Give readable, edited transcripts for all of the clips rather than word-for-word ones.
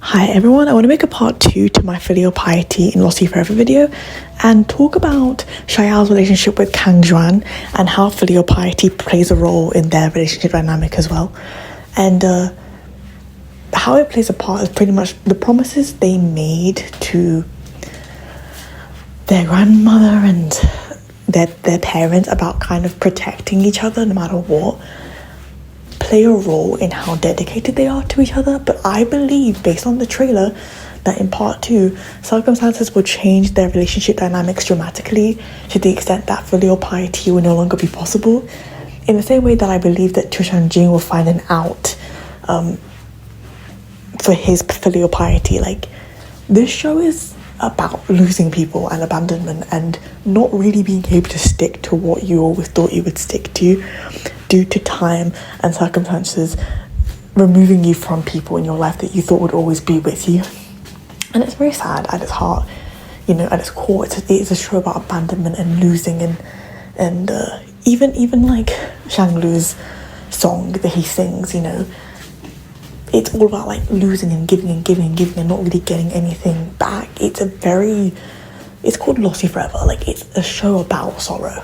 Hi everyone, I want to make a part 2 to my Filial Piety in Lost You Forever video and talk about Xiao's relationship with Cang and how Filial Piety plays a role in their relationship dynamic as well. And how it plays a part is pretty much the promises they made to their grandmother and their parents about kind of protecting each other no matter what, play a role in how dedicated they are to each other. But I believe, based on the trailer, that in part 2, circumstances will change their relationship dynamics dramatically to the extent that filial piety will no longer be possible. In the same way that I believe that Xuan will find an out for his filial piety. Like, this show is about losing people and abandonment and not really being able to stick to what you always thought you would stick to due to time and circumstances removing you from people in your life that you thought would always be with you. And it's very sad at its heart, you know, at its core. It's a show about abandonment and losing and even like Shang Lu's song that he sings, you know, it's all about like losing and giving and giving and giving and not really getting anything back. It's called Lost You Forever. Like, it's a show about sorrow,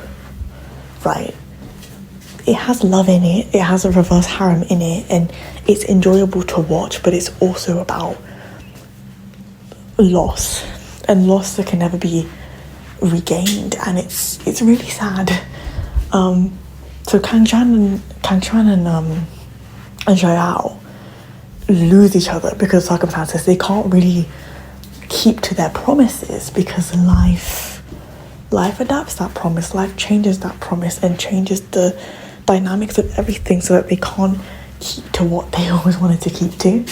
right? It has love in it, it has a reverse harem in it, and it's enjoyable to watch, but it's also about loss, and loss that can never be regained, and it's really sad. So Cang and Xiao lose each other because of circumstances. They can't really keep to their promises because life adapts that promise, life changes that promise and changes the dynamics of everything so that they can't keep to what they always wanted to keep to.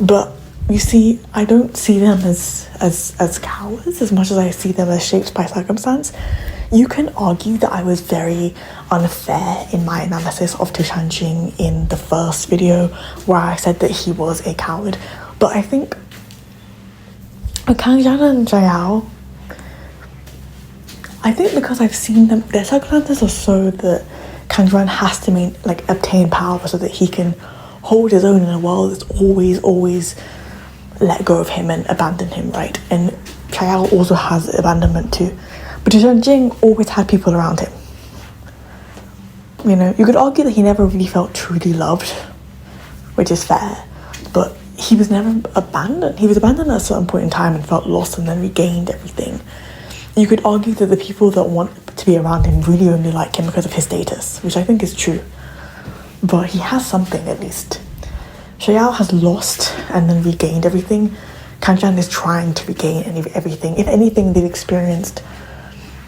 But you see, I don't see them as cowards as much as I see them as shaped by circumstance. You can argue that I was very unfair in my analysis of Xuan in the first video where I said that he was a coward, but I think Cang and Xiao, I think because I've seen them, their circumstances are so that Cang has to obtain power so that he can hold his own in a world that's always let go of him and abandon him, right? And Xiao also has abandonment too. But Xuan always had people around him. You know, you could argue that he never really felt truly loved, which is fair, but he was never abandoned. He was abandoned at a certain point in time and felt lost and then regained everything. You could argue that the people that want to be around him really only like him because of his status, which I think is true. But he has something at least. Xiao has lost and then regained everything. Cang is trying to regain everything. If anything, they've experienced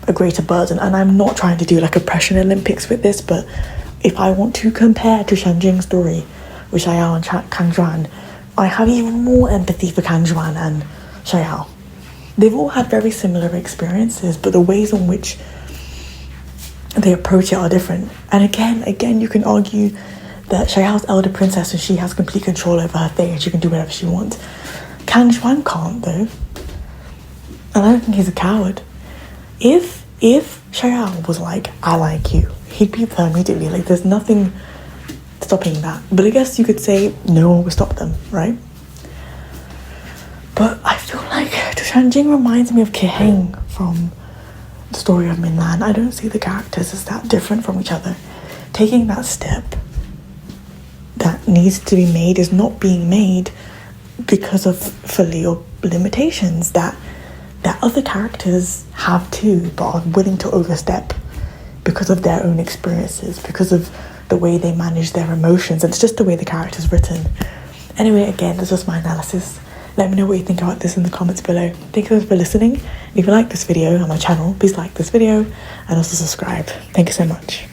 a greater burden. And I'm not trying to do like oppression Olympics with this, but if I want to compare to Xuanjing's story with Xiao and Cang, I have even more empathy for Cang and Xiao. They've all had very similar experiences, but the ways in which they approach it are different. And again, you can argue that Xiao's elder princess and she has complete control over her thing and she can do whatever she wants. Cang can't though. And I don't think he's a coward. If Xiao was like, I like you, he'd be with her immediately. Like, there's nothing stopping that. But I guess you could say no one will stop them, right? But I feel like Xuan reminds me of Cang from the story of Minlan. I don't see the characters as that different from each other. Taking that step that needs to be made is not being made because of filial limitations that other characters have too, but are willing to overstep because of their own experiences, because of the way they manage their emotions. It's just the way the character's written. Anyway, again, this was my analysis. Let me know what you think about this in the comments below. Thank you so much for listening. If you like this video on my channel, please like this video and also subscribe. Thank you so much.